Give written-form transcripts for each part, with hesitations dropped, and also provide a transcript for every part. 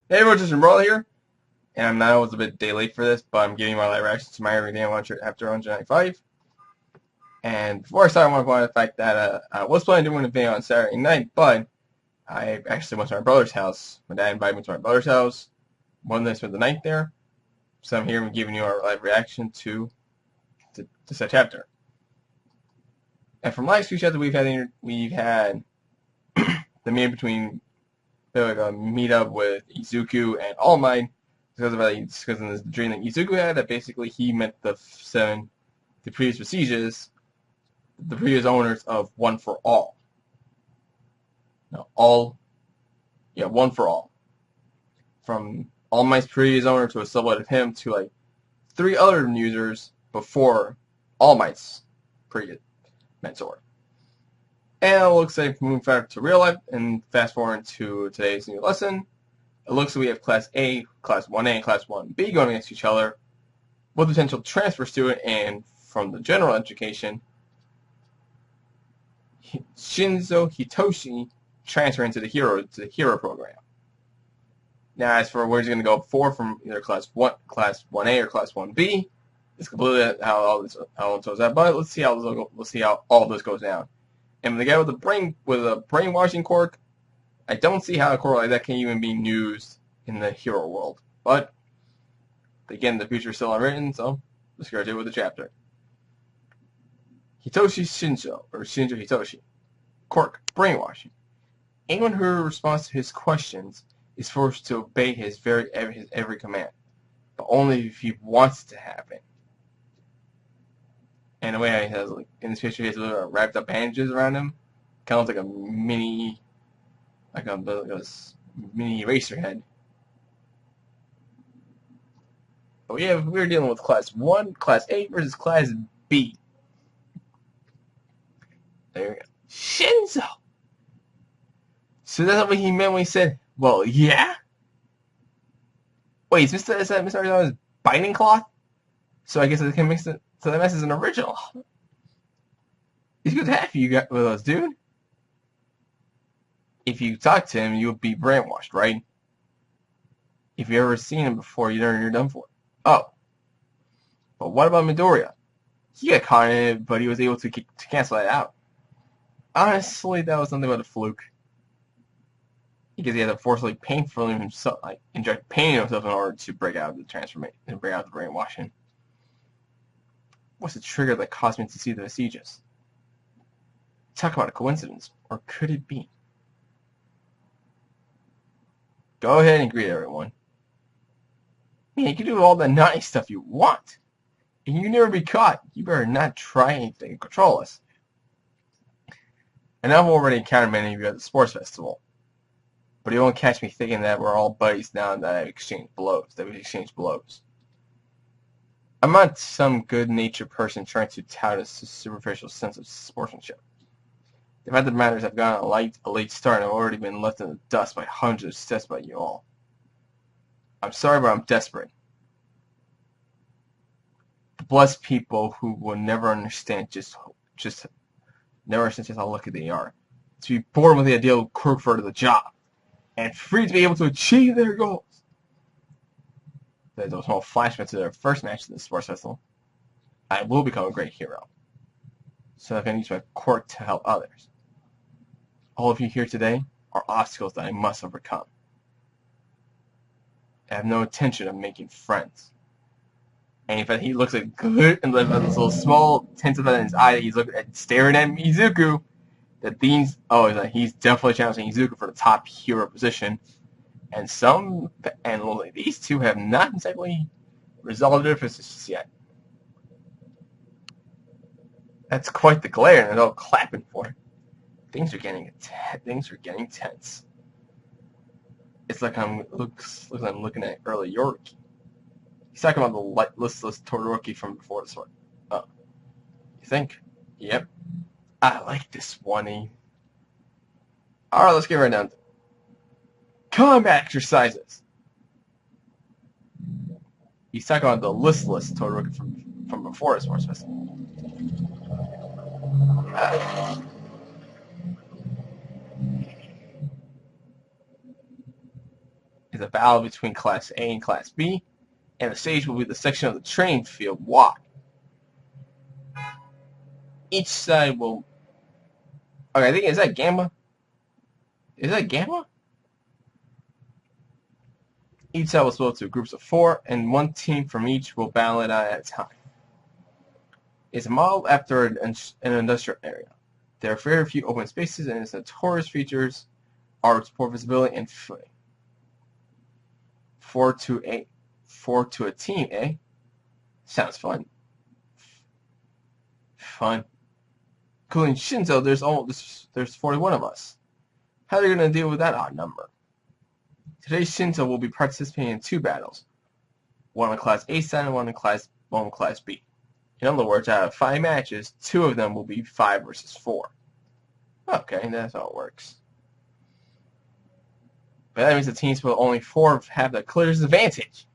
Hey everyone, just Brawler here, and I know it's a bit day late for this, but I'm giving my live reaction to My Everyday Adventure after 195. And before I start, I want to point out the fact that I was planning on doing a video on Saturday night, but I actually went to my brother's house. My dad invited me to my brother's house. One night I spent the night there, so I'm here and giving you our live reaction to said chapter. And from last week's chapter, we've had the meeting between like a meetup with Izuku and All Might because in this dream that Izuku had that basically he met the previous Besieges, the previous owners of One for All. No, One for All. From All Might's previous owner to a sublet of him to like three other users before All Might's previous mentor. And it looks like moving forward to real life and fast forward to today's new lesson. It looks like we have Class A, Class 1A, and Class 1B going against each other with potential transfer student and from the general education, Shinzo Hitoshi transferring to the hero program. Now, as for where he's going to go for from either Class 1A or Class 1B, it's completely how all this goes out. But let's see how all this goes down. And the guy with a brainwashing quirk, I don't see how a quirk like that can even be used in the hero world. But again, the future is still unwritten, so let's go with the chapter. Hitoshi Shinjo Hitoshi. Quirk, brainwashing. Anyone who responds to his questions is forced to obey his every command, but only if he wants to happen. And the way he has, like, in this picture, he has little wrapped up bandages around him, kind of like a mini eraser head. But we're dealing with Class 1, Class A versus Class B. There we go. Shinzo! So that's what he meant when he said, well, yeah? Wait, is that Mr. Arizona's biting cloth? So I guess I can mix it, so that messes an original. He's good to have you with us, dude. If you talk to him, you'll be brainwashed, right? If you've ever seen him before, you're done for. Oh. But what about Midoriya? He got caught in it, but he was able to cancel that out. Honestly, that was something about a fluke. Because he had to forcibly painfully himself, inject pain in himself in order to break out of the transformation and break out of the brainwashing. What's the trigger that caused me to see the Besieges? Talk about a coincidence, or could it be? Go ahead and greet everyone. Man, you can do all the naughty stuff you want, and you never be caught. You better not try anything to control us. And I've already encountered many of you at the sports festival, but you won't catch me thinking that we're all buddies now that we exchange blows. I'm not some good-natured person trying to tout a superficial sense of sportsmanship. The fact of the matter is I've gotten a late start and I've already been left in the dust by hundreds of steps by you all. I'm sorry, but I'm desperate. The blessed people who will never understand never understand how lucky they are to be born with the ideal quirk for the job and free to be able to achieve their goals. There's a small flashback to their first match in the sports festival. I will become a great hero, so I can use my quirk to help others. All of you here today are obstacles that I must overcome. I have no intention of making friends. And in fact, he looks like good, and like this little small tint of in his eye that he's staring at Izuku. He's definitely challenging Izuku for the top hero position. And these two have not exactly resolved their differences yet. That's quite the glare, and they're all clapping for it. Things are getting tense. It's like I'm looking at early Yoriki. He's talking about the listless Todoroki from before this one. Oh, you think? Yep. I like this one. Alright, let's get right down to it. Combat exercises. He's talking about the listless Todoroki from before his sports festival. is a battle between Class A and Class B, and the stage will be the section of the training field Y. Each side will... Okay, I think, is that Gamma? Is that Gamma? Each side will split into groups of 4, and one team from each will battle it out at a time. It's modeled after an industrial area. There are very few open spaces, and its notorious features are its poor visibility and footing. 4 to a team, eh? Sounds fun. Fun. Including Shinzo, there's 41 of us. How are you going to deal with that odd number? Today's Shinzo will be participating in 2 battles. One on Class A side and one on Class B. In other words, out of 5 matches, 2 of them will be 5 versus 4. Okay, that's how it works. But that means the teams with only 4 have the clearest advantage.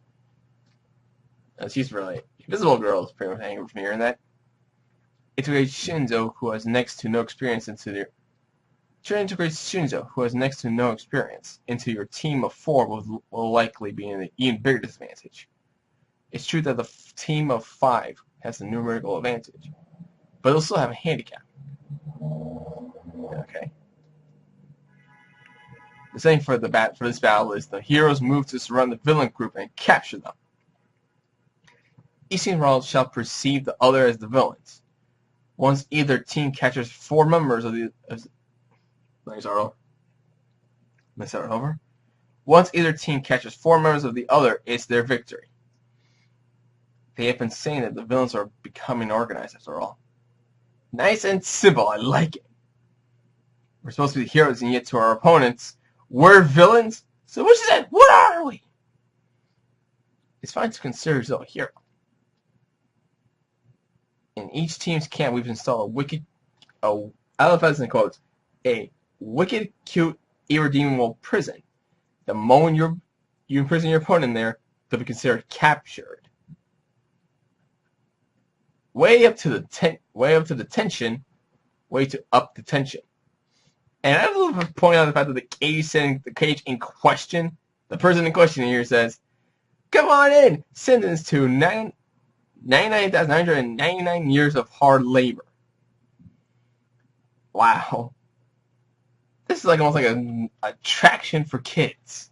She's really... Invisible Girl is pretty much angry from hearing that. Integrate Shinzo, who has next to no experience into your... Integrate Shinzo, who has next to no experience, into your team of 4 will likely be in an even bigger disadvantage. It's true that the team of 5 has the numerical advantage, but it'll still have a handicap. Okay. The setting for this battle is the heroes move to surround the villain group and capture them. Each team shall perceive the other as the villains. Once either team captures 4 members of the... Let me start over. Once either team catches 4 members of the other, it's their victory. They have been saying that the villains are becoming organized after all. Nice and simple, I like it. We're supposed to be the heroes, and yet to our opponents, we're villains? So which is it? What are we? It's fine to consider yourself a hero. In each team's camp, we've installed I love as in quotes, a wicked, cute, irredeemable prison. The moment you imprison your opponent there, they'll be considered captured. Way up the tension. And I love to point out the fact that the cage in question, the person in question here says, "Come on in, sentenced to 99,999 years of hard labor." Wow. This is almost like an attraction for kids.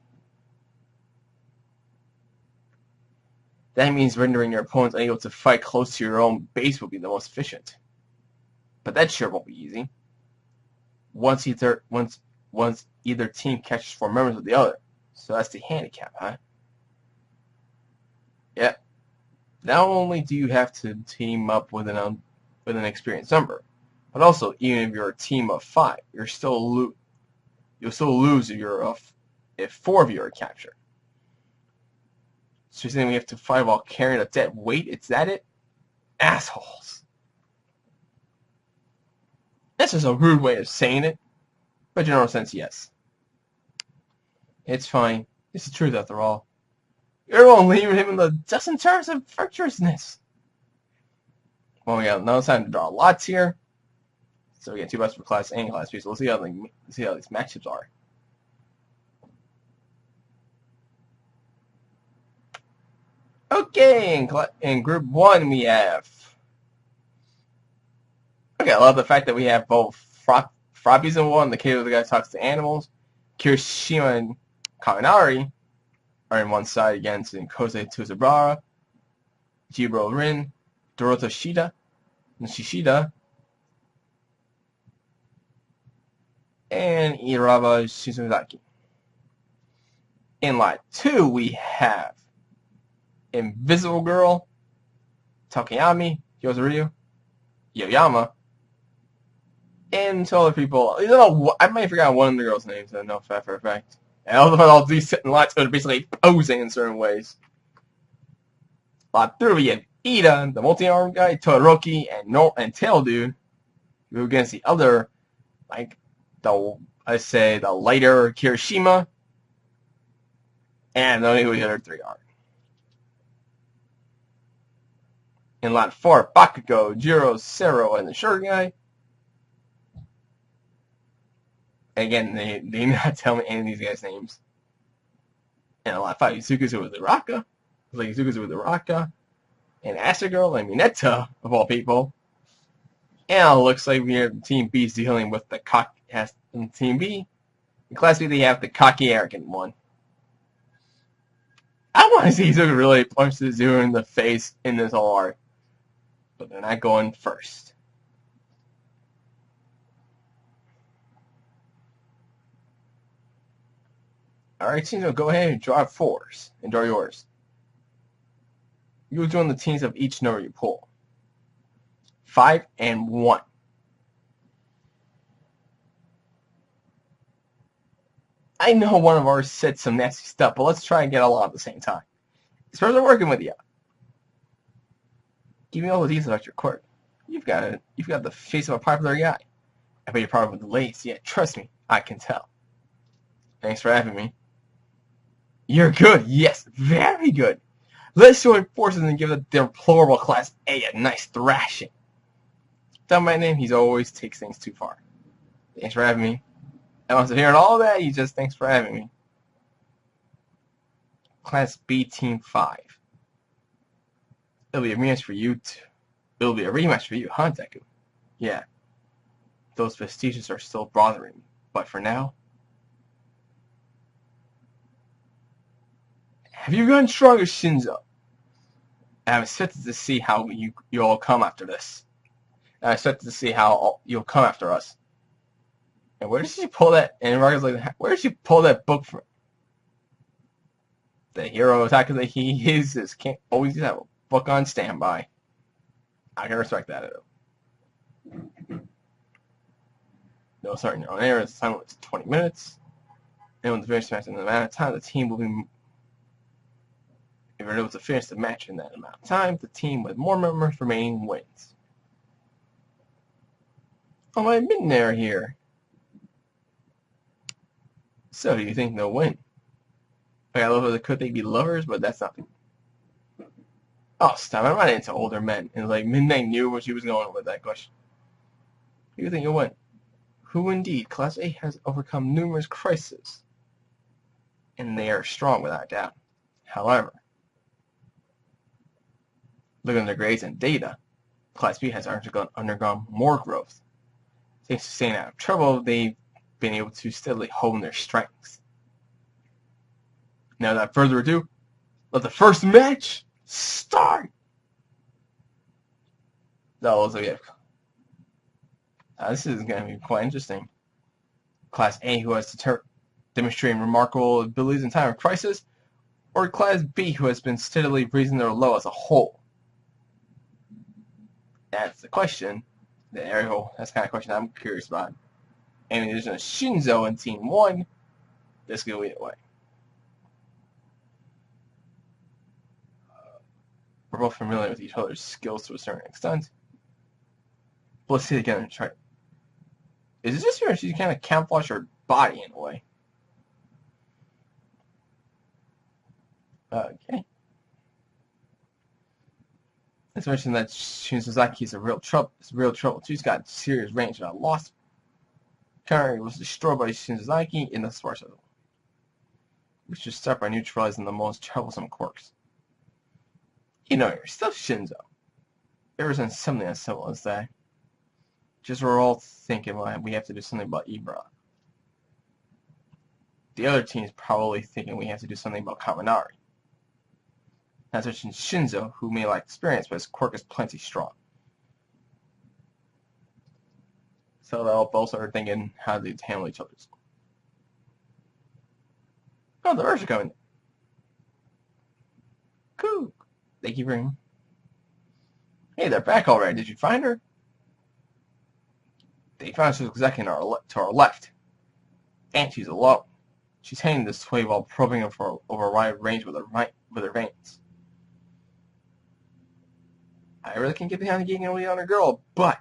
That means rendering your opponents unable to fight close to your own base will be the most efficient. But that sure won't be easy. Once either team catches 4 members of the other. So that's the handicap, huh? Yep. Not only do you have to team up with an experienced number, but also even if you're a team of 5, you'll still lose if 4 of you are captured. So you're saying we have to fight while carrying a dead weight? Is that it? Assholes. That's just a rude way of saying it. But in general sense, yes. It's fine. It's the truth after all. You're leaving him in the dust in terms of virtuousness. Well, we got no time to draw lots here. So we got 2 bucks for Class A and Class B. So we'll see how these matchups are. Okay, in Group 1 we have... Okay, I love the fact that we have both Frappies in one, the kid with the guy who talks to animals. Kirishima and Kaminari are in one side against Kosei Tsubara, Jibro Rin, Dorota Shida, Nishishida, and Iraba Shizuzaki. In Lot 2 we have Invisible Girl, Takayami, Yozuryu, Yoyama, and some other people. You know, I might have forgotten one of the girls' names. I don't know that for a fact. And all these lots are basically posing in certain ways. Lot 3 we have Ida, the multi-armed guy, Todoroki, and Tail Dude. We go against the other, like the lighter Kirishima, and I don't know who the other 3 are. In Lot 4, Bakugo, Jiro, Sero, and the short guy. Again, they did not tell me any of these guys' names. And a lot of fight Yuzuka's with Uraka. Like Yuzuka's with Uraka. And Asagirl and Mineta, of all people. And it looks like we have Team B dealing with the in Team B. In Class B, they have the cocky, arrogant one. I want to see Yuzuka really punch Suzu in the face in this whole arc. But they're not going first. Alright, Shinzo, go ahead and draw 4s. And draw yours. You will join the teams of each number you pull. 5 and 1. I know one of ours said some nasty stuff, but let's try and get along at the same time. Especially working with you. Give me all the details about your quirk. You've got the face of a popular guy. I bet you're probably with the ladies. Yeah, trust me, I can tell. Thanks for having me. You're good. Yes, very good. Let's join forces and give the deplorable Class A a nice thrashing. Tell my name, he always takes things too far. Thanks for having me. And after hearing all that, he just thanks for having me. Class B Team 5. It'll be a rematch for you, huh, Deku? Yeah. Those vestiges are still bothering me, but for now... Have you gotten stronger, Shinzo? I'm expected to see how you all come after this. I'm expected to see how you'll come after us. And where did she pull that? And Raga's like, where did she pull that book from? The hero attacker that he is just can't always have a book on standby. I can respect that. No, starting your own air. The time limit is 20 minutes. And when the finish match in the amount of time, the team will be. If you're able to finish the match in that amount of time, the team with more members remaining wins. Oh, my Midnair here. So, do you think they'll win? Like, I love how could they be lovers, but that's not. Oh, stop! I'm not into older men. And like Midnight knew where she was going with that question. Who do you think you'll win? Who indeed? Class A has overcome numerous crises, and they are strong without a doubt. However, looking at their grades and data, Class B has undergone more growth. Thanks to staying out of trouble, they've been able to steadily hone their strengths. Now, without further ado, let the first match start! This is going to be quite interesting. Class A, who has demonstrated remarkable abilities in time of crisis, or Class B, who has been steadily raising their low as a whole? That's the question. That's the kind of question I'm curious about. And in addition to Shinzo in Team 1, this could go either way. We're both familiar with each other's skills to a certain extent. But let's see it again and try. Is it just here she kind of camouflage her body in a way? Okay. Let's mention that Shinzozaki is real trouble. She's got serious range. I lost. Currently was destroyed by Shinzozaki in the Spark Circle. We should start by neutralizing the most troublesome quirks. You know your stuff, Shinzo. There isn't something as simple as that. Just we're all thinking, well, we have to do something about Ibra. The other team's probably thinking we have to do something about Kaminari. Not to mention Shinzo, who may lack experience, but his quirk is plenty strong. So they'll both are thinking how to handle each other's. Oh, the Urge are coming. Cool. Thank you very much. Hey, they're back already. Did you find her? They found her exactly to our left. And she's alone. She's heading this way while probing her for over a wide range with her veins. I really can't get behind the getting away on her girl, but...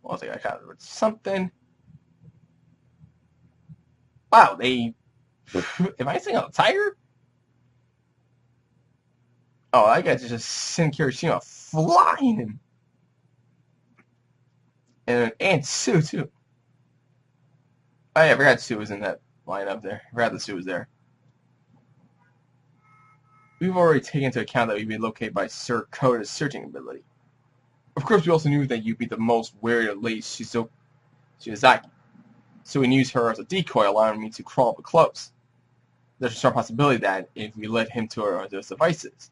Well, I think I caught her with something. Wow, they... Am I seeing a tiger? Oh, I got to just send Kirishima flying. And Sue, too. Oh, yeah, I forgot Sue was in that lineup there. I forgot that Sue was there. we've already taken into account that we've been located by Sir Koda's searching ability. Of course, we also knew that you'd be the most wary of Lady Shizaki, so we used her as a decoy, allowing me to crawl up close. There's a strong possibility that if we led him to those devices,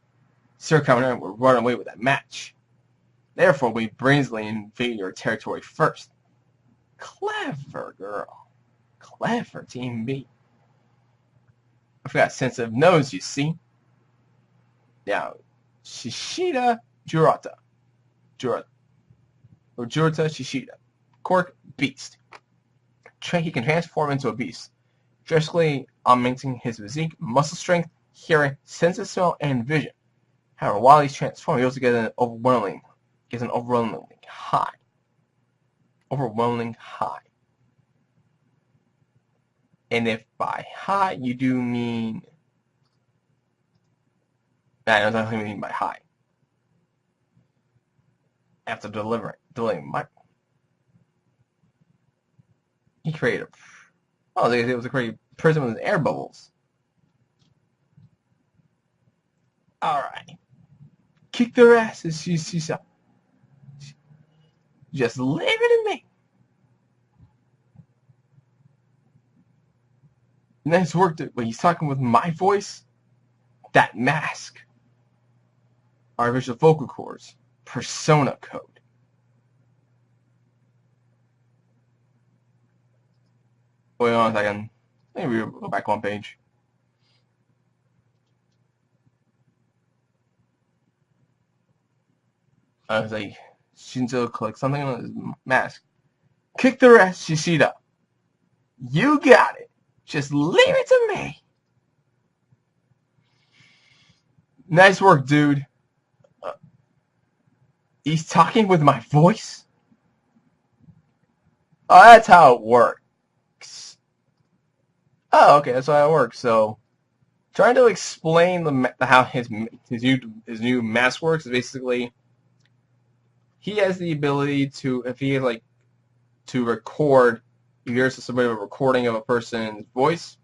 Sir Koda would run away with that match. Therefore, we brazenly invade your territory first. Clever girl. Clever, Team B. I've got a sensitive nose, you see. Now, Shishida Jurata. Jurata Shishida. Cork Beast. He can transform into a beast, drastically augmenting his physique, muscle strength, hearing, sense of smell, and vision. However, while he's transformed, he also gets an overwhelming high. Overwhelming high. And if by high you do mean... I don't know what I mean by high. After delivering my... He created a... Oh, it was a great prison with air bubbles. Alright. Kick their asses, she's just leave it to me. Nice work when he's talking with my voice. That mask. Artificial vocal cords. Persona code. Wait on a second. Maybe we'll go back one page. I was like, Shinzo collects something on his mask. Kick their ass, Shishida. You got it. Just leave it to me. Nice work, dude. He's talking with my voice? Oh, that's how it works. Oh, okay, that's how it works. So, trying to explain how his new mask works is basically he has the ability to, if he like to record, if you hear somebody a recording of a person's voice,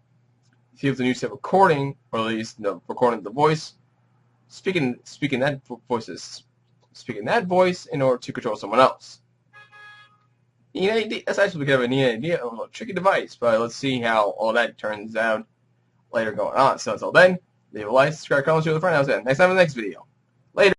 if he has a new set of recording, or at least recording of the voice, speaking that voice in order to control someone else. That's actually kind of a neat idea of a tricky device, but let's see how all that turns out later going on. So until then, leave a like, subscribe, comment, share with a friend. That was it. Next time in the next video.